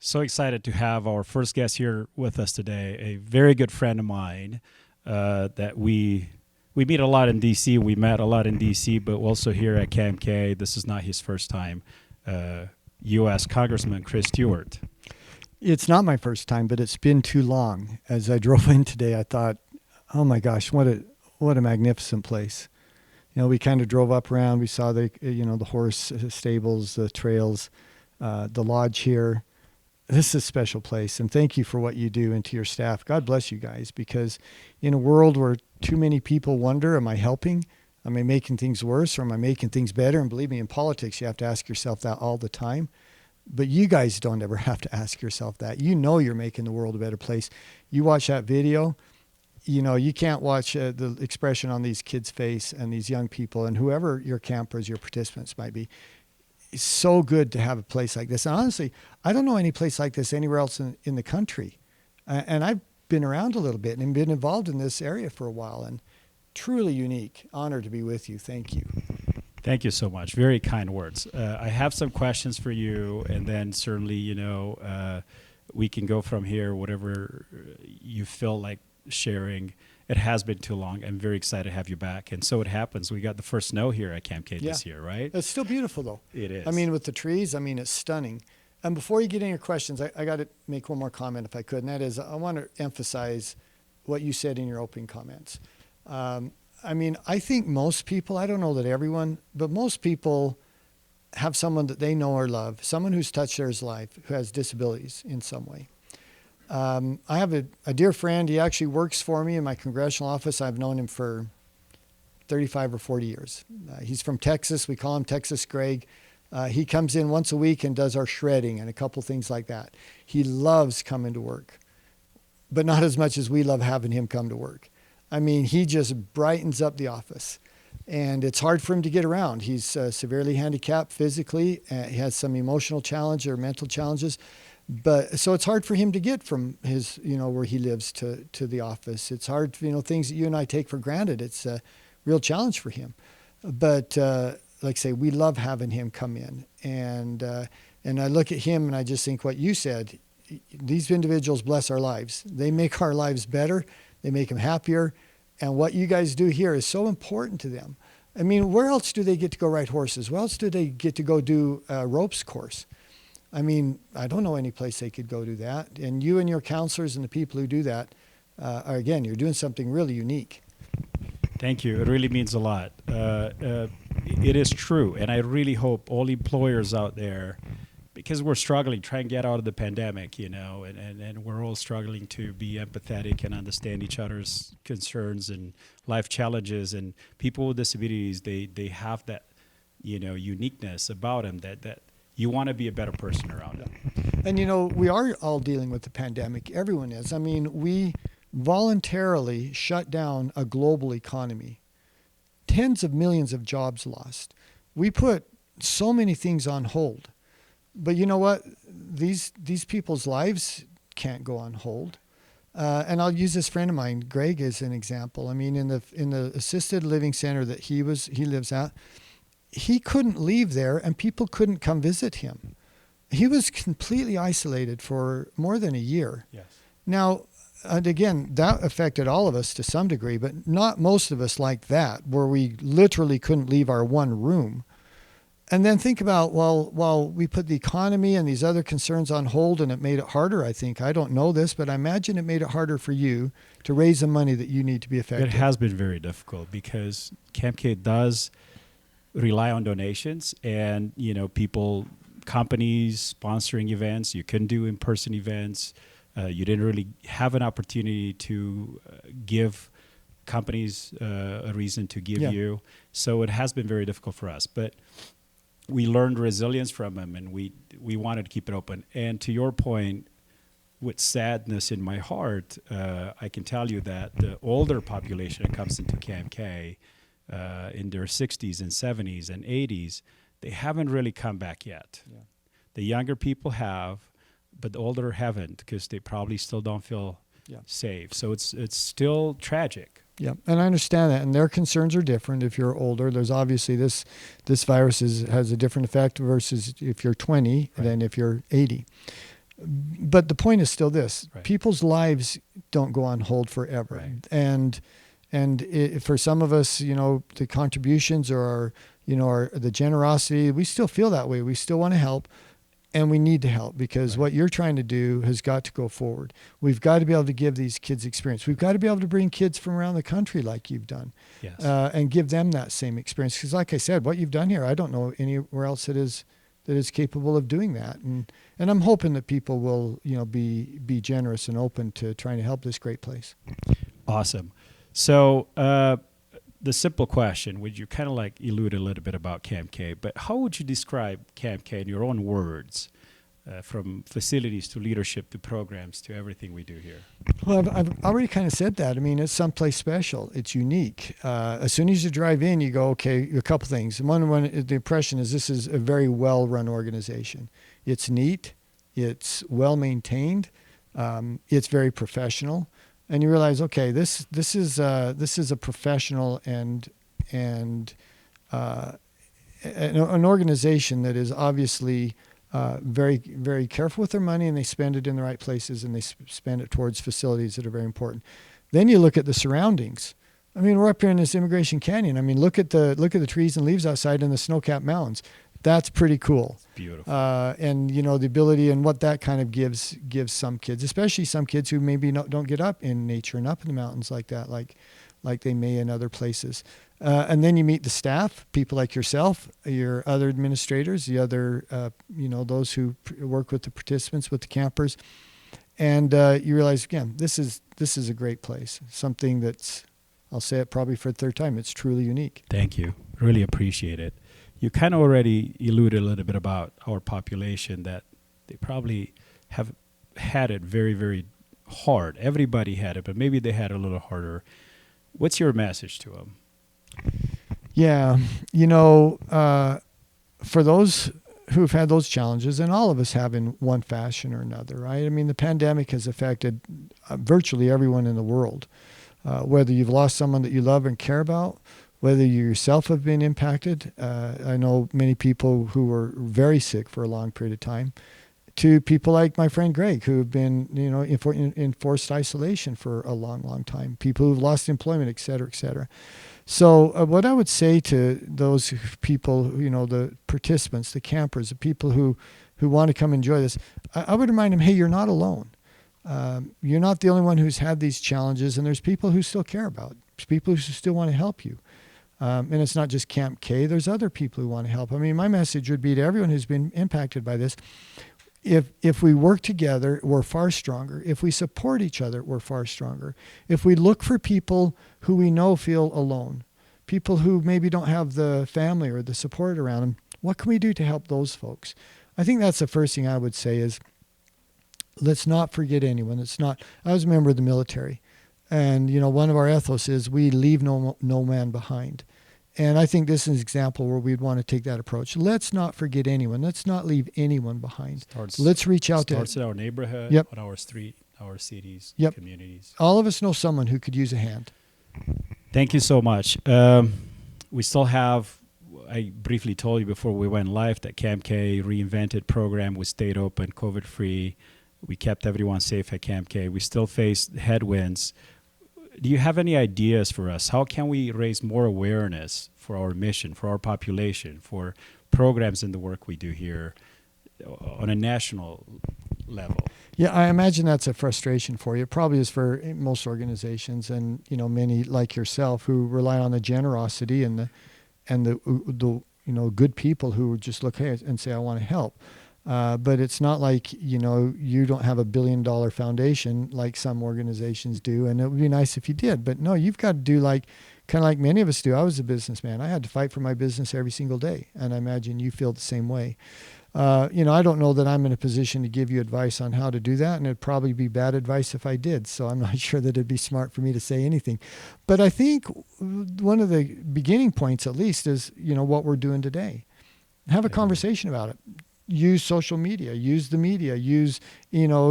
So excited to have our first guest here with us today, a very good friend of mine that we meet a lot in DC. We met a lot in DC, but also here at KMK. This is not his first time. U.S. Congressman Chris Stewart. It's not my first time, but it's been too long. As I drove in today, I thought, oh my gosh, what a magnificent place. You know, we kind of drove up around. We saw the horse stables, the trails, the lodge here. This is a special place, and thank you for what you do and to your staff. God bless you guys, because in a world where too many people wonder, am I helping? Am I making things worse, or am I making things better? And believe me, in politics, you have to ask yourself that all the time. But you guys don't ever have to ask yourself that. You know you're making the world a better place. You watch that video, you know, you can't watch the expression on these kids' face and these young people and whoever your campers, your participants might be. It's so good to have a place like this. And honestly, I don't know any place like this anywhere else in the country. And I've been around a little bit and been involved in this area for a while, and truly unique. Honored to be with you. Thank you. Thank you so much. Very kind words. I have some questions for you, and then certainly, we can go from here, whatever you feel like sharing. It has been too long. I'm very excited to have you back. And so it happens. We got the first snow here at Camp K this year, right? It's still beautiful, though. It is. I mean, with the trees, it's stunning. And before you get in your questions, I got to make one more comment if I could, and that is I want to emphasize what you said in your opening comments. I think most people, I don't know that everyone, but most people have someone that they know or love, someone who's touched their life, who has disabilities in some way. I have a dear friend. He actually works for me in my congressional office. I've known him for 35 or 40 years. He's from Texas. We call him Texas Greg. He comes in once a week and does our shredding and a couple things like that. He loves coming to work, but not as much as we love having him come to work. He just brightens up the office, and it's hard for him to get around. He's severely handicapped physically. He has some emotional challenge or mental challenges. So it's hard for him to get from his, where he lives to the office. It's hard, things that you and I take for granted. It's a real challenge for him. But like I say, we love having him come in. And I look at him and I just think what you said, these individuals bless our lives. They make our lives better. They make them happier. And what you guys do here is so important to them. Where else do they get to go ride horses? Where else do they get to go do a ropes course? I don't know any place they could go do that. And you and your counselors and the people who do that, again, you're doing something really unique. Thank you. It really means a lot. It is true. And I really hope all employers out there, because we're struggling, try and get out of the pandemic, and we're all struggling to be empathetic and understand each other's concerns and life challenges. And people with disabilities, they have that, uniqueness about them that you want to be a better person around them. And, we are all dealing with the pandemic. Everyone is. We voluntarily shut down a global economy. Tens of millions of jobs lost. We put so many things on hold. But you know what? These people's lives can't go on hold. And I'll use this friend of mine, Greg, as an example. In the assisted living center that he lives at, he couldn't leave there, and people couldn't come visit him. He was completely isolated for more than a year. Yes. Now, and again, that affected all of us to some degree, but not most of us like that, where we literally couldn't leave our one room. And then think about, while we put the economy and these other concerns on hold, and it made it harder, I think. I don't know this, but I imagine it made it harder for you to raise the money that you need to be effective. It has been very difficult because Camp K does rely on donations and, people, companies sponsoring events. You couldn't do in-person events. You didn't really have an opportunity to give companies a reason to give you. So it has been very difficult for us. But we learned resilience from them, and we wanted to keep it open. And to your point, with sadness in my heart, I can tell you that the older population that comes into Camp K in their 60s and 70s and 80s, they haven't really come back yet. Yeah. The younger people have, but the older haven't, because they probably still don't feel safe. So it's still tragic. Yeah, and I understand that, and their concerns are different. If you're older, there's obviously this virus has a different effect versus if you're 20 than if you're 80. But the point is still this: Right. people's lives don't go on hold forever, Right. and for some of us, the contributions or the generosity, we still feel that way. We still want to help, and we need to help because Right. what you're trying to do has got to go forward. We've got to be able to give these kids experience. We've got to be able to bring kids from around the country like you've done, Yes. and give them that same experience. Because, like I said, what you've done here, I don't know anywhere else that is capable of doing that. And I'm hoping that people will, be generous and open to trying to help this great place. Awesome. So the simple question, would you kind of like allude a little bit about Camp K, but how would you describe Camp K in your own words, from facilities to leadership to programs to everything we do here? Well, I've already kind of said that. I mean, it's someplace special. It's unique. As soon as you drive in, you go, okay, a couple things. One, the impression is this is a very well-run organization. It's neat. It's well-maintained. It's very professional. And you realize, okay, this is a professional and an organization that is obviously very, very careful with their money, and they spend it in the right places, and they spend it towards facilities that are very important. Then you look at the surroundings. I mean, we're up here in this Immigration Canyon. I mean, look at the trees and leaves outside in the snow-capped mountains. That's pretty cool. It's beautiful. And the ability and what that kind of gives some kids, especially some kids who maybe don't get up in nature and up in the mountains like that, like they may in other places. And then you meet the staff, people like yourself, your other administrators, the other, those who work with the participants, with the campers. And you realize, again, this is a great place, something that's, I'll say it probably for the third time, it's truly unique. Thank you. Really appreciate it. You kind of already alluded a little bit about our population, that they probably have had it very, very hard. Everybody had it, but maybe they had it a little harder. What's your message to them? Yeah, for those who've had those challenges, and all of us have in one fashion or another, right? I mean, the pandemic has affected virtually everyone in the world, whether you've lost someone that you love and care about, whether you yourself have been impacted. I know many people who were very sick for a long period of time, to people like my friend Greg, who have been, in forced isolation for a long, long time, people who've lost employment, et cetera, et cetera. So what I would say to those people, the participants, the campers, the people who want to come enjoy this, I would remind them, hey, you're not alone. You're not the only one who's had these challenges, and there's people who still care about it. There's people who still want to help you. And it's not just Camp K. There's other people who want to help. I mean, my message would be to everyone who's been impacted by this, if we work together, we're far stronger. If we support each other, we're far stronger. If we look for people who we know feel alone, people who maybe don't have the family or the support around them, what can we do to help those folks? I think that's the first thing I would say is, let's not forget anyone. I was a member of the military, and one of our ethos is we leave no man behind. And I think this is an example where we'd want to take that approach. Let's not forget anyone. Let's not leave anyone behind. Let's reach out to... Starts in our neighborhood, Yep. on our street, our cities, Yep. communities. All of us know someone who could use a hand. Thank you so much. We still have, I briefly told you before we went live, that Camp K reinvented program. We stayed open, COVID-free. We kept everyone safe at Camp K. We still face headwinds. Do you have any ideas for us? How can we raise more awareness for our mission, for our population, for programs in the work we do here on a national level? Yeah, I imagine that's a frustration for you. It probably is for most organizations, and many like yourself who rely on the generosity and the good people who just look and say, I want to help. But it's not like, you don't have $1 billion foundation like some organizations do, and it would be nice if you did. But no, you've got to do kind of like many of us do. I was a businessman. I had to fight for my business every single day, and I imagine you feel the same way. I don't know that I'm in a position to give you advice on how to do that, and it'd probably be bad advice if I did, so I'm not sure that it'd be smart for me to say anything. But I think one of the beginning points, at least, is, what we're doing today. Have a conversation about it. Use social media, use the media, use,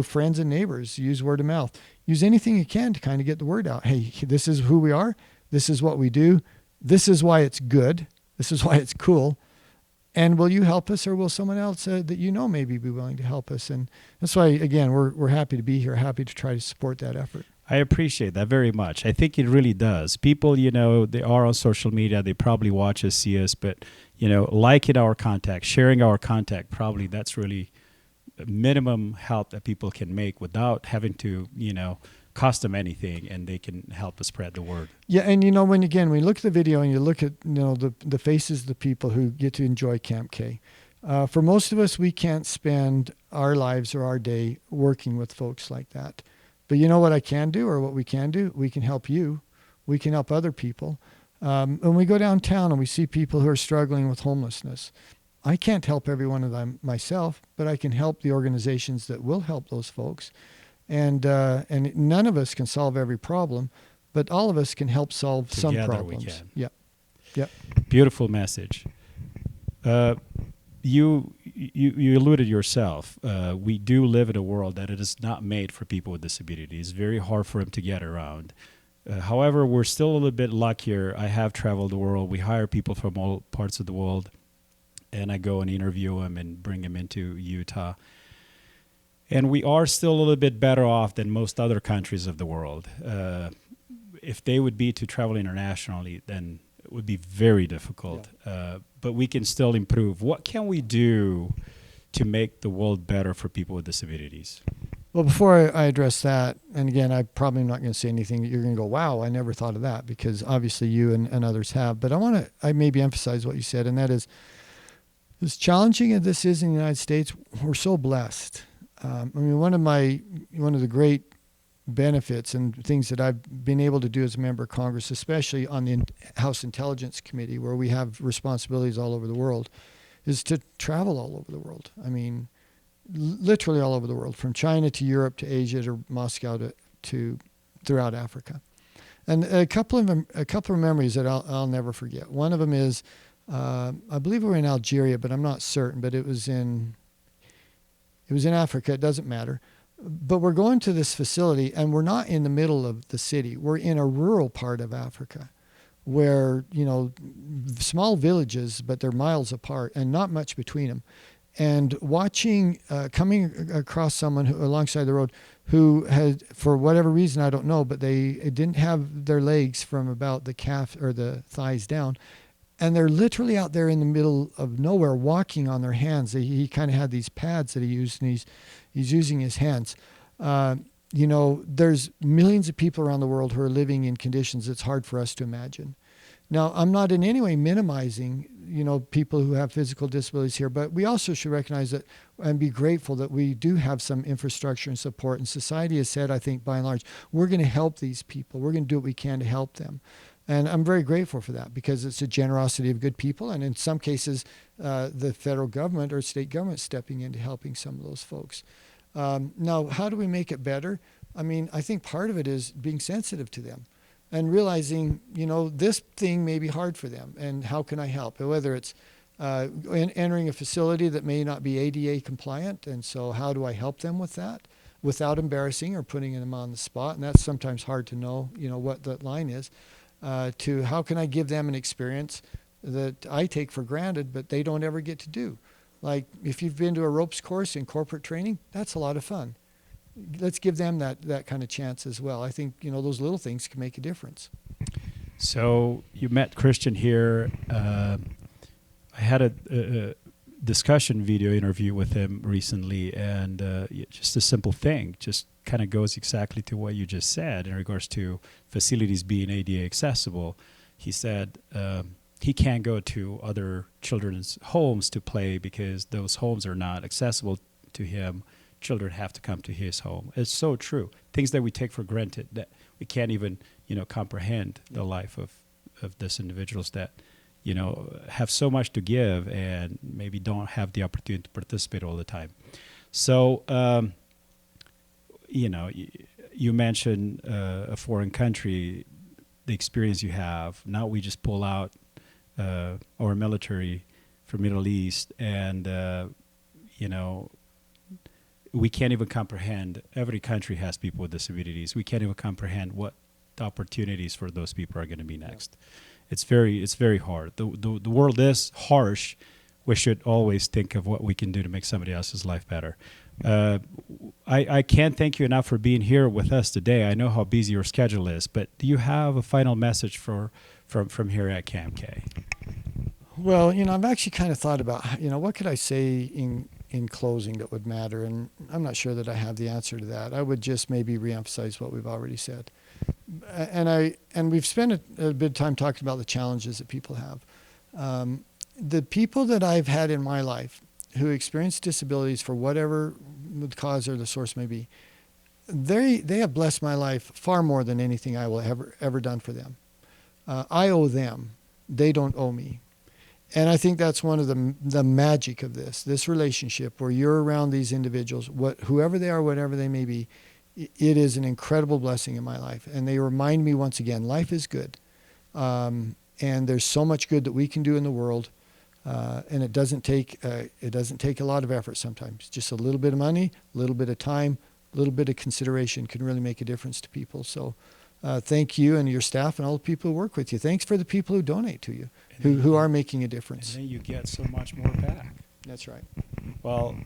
friends and neighbors, use word of mouth, use anything you can to kind of get the word out. Hey, this is who we are. This is what we do. This is why it's good. This is why it's cool. And will you help us, or will someone else that you know maybe be willing to help us? And that's why, again, we're happy to be here, happy to try to support that effort. I appreciate that very much. I think it really does. People, they are on social media. They probably watch us, see us, but, liking our contact, sharing our contact, probably that's really minimum help that people can make without having to, cost them anything, and they can help us spread the word. Yeah, and when we look at the video and you look at the faces of the people who get to enjoy Camp K, for most of us, we can't spend our lives or our day working with folks like that. But you know what I can do, or what we can do? We can help you. We can help other people. When we go downtown and we see people who are struggling with homelessness, I can't help every one of them myself, but I can help the organizations that will help those folks. And none of us can solve every problem, but all of us can help solve some problems. We can. Yeah. Yeah. Beautiful message. You alluded yourself. We do live in a world that it is not made for people with disabilities. It's very hard for them to get around. However, we're still a little bit luckier. I have traveled the world. We hire people from all parts of the world, and I go and interview them and bring them into Utah. And we are still a little bit better off than most other countries of the world. If they would be to travel internationally, then it would be very difficult. Yeah. But we can still improve. What can we do to make the world better for people with disabilities? Well, before I address that, and again, I'm probably not going to say anything that you're going to go, wow, I never thought of that, because obviously you and others have. But I maybe emphasize what you said, and that is, as challenging as this is in the United States, we're so blessed. One of the great benefits and things that I've been able to do as a member of Congress, especially on the House Intelligence Committee, where we have responsibilities all over the world, is to travel all over the world. Literally all over the world, from China to Europe to Asia to Moscow to throughout Africa. And a couple of memories that I'll never forget. One of them is, I believe we were in Algeria, but I'm not certain, but it was in Africa. It doesn't matter. But we're going to this facility, and we're not in the middle of the city. We're in a rural part of Africa where, small villages, but they're miles apart and not much between them. And watching, coming across someone alongside the road who had, for whatever reason, I don't know, but they didn't have their legs from about the calf or the thighs down. And they're literally out there in the middle of nowhere walking on their hands. He kind of had these pads that he used, and he's using his hands. There's millions of people around the world who are living in conditions that's hard for us to imagine. Now, I'm not in any way minimizing, people who have physical disabilities here, but we also should recognize that and be grateful that we do have some infrastructure and support. And society has said, I think, by and large, we're going to help these people. We're going to do what we can to help them. And I'm very grateful for that, because it's a generosity of good people. And in some cases, the federal government or state government stepping into helping some of those folks. Now, how do we make it better? I think part of it is being sensitive to them and realizing, this thing may be hard for them, and how can I help? Whether it's entering a facility that may not be ADA compliant, and so how do I help them with that without embarrassing or putting them on the spot? And that's sometimes hard to know, what that line is. To how can I give them an experience that I take for granted, but they don't ever get to do. Like, if you've been to a ropes course in corporate training, that's a lot of fun. Let's give them that kind of chance as well. I think, those little things can make a difference. So you met Christian here. I had a discussion video interview with him recently, and just a simple thing, just kind of goes exactly to what you just said in regards to facilities being ADA accessible. He said he can't go to other children's homes to play because those homes are not accessible to him. Children have to come to his home. It's so true. Things that we take for granted, that we can't even, comprehend the life of these individuals that, have so much to give and maybe don't have the opportunity to participate all the time. So, you mentioned a foreign country, the experience you have. Now we just pull out our military from Middle East, and, we can't even comprehend. Every country has people with disabilities. We can't even comprehend what the opportunities for those people are going to be next. Yeah. It's very hard. The world is harsh we should always think of what we can do to make somebody else's life better. I can't thank you enough for being here with us today. I know how busy your schedule is, but do you have a final message from here at CAMK? Well, I've actually kind of thought about, what could I say in closing that would matter, and I'm not sure that I have the answer to that. I would just maybe reemphasize what we've already said, and we've spent a bit of time talking about the challenges that people have. The people that I've had in my life who experience disabilities for whatever the cause or the source may be, they have blessed my life far more than anything I will ever done for them. I owe them; they don't owe me. And I think that's one of the magic of this relationship, where you're around these individuals, whoever they are, whatever they may be. It is an incredible blessing in my life, and they remind me once again, life is good, and there's so much good that we can do in the world, and it doesn't take a lot of effort sometimes. Just a little bit of money, a little bit of time, a little bit of consideration can really make a difference to people. So. Thank you and your staff and all the people who work with you. Thanks for the people who donate to you, who are making a difference. And then you get so much more back. That's right. Well,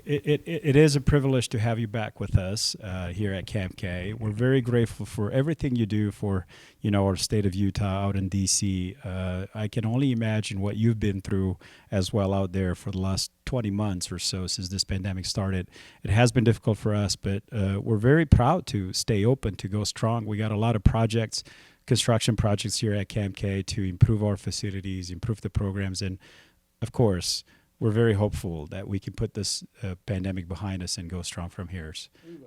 it is a privilege to have you back with us here at CAMK. We're very grateful for everything you do for, our state of Utah out in D.C. I can only imagine what you've been through as well out there for the last 20 months or so since this pandemic started. It has been difficult for us, but we're very proud to stay open, to go strong. We got a lot of projects, construction projects here at CAMK to improve our facilities, improve the programs, and of course, we're very hopeful that we can put this pandemic behind us and go strong from here. We will.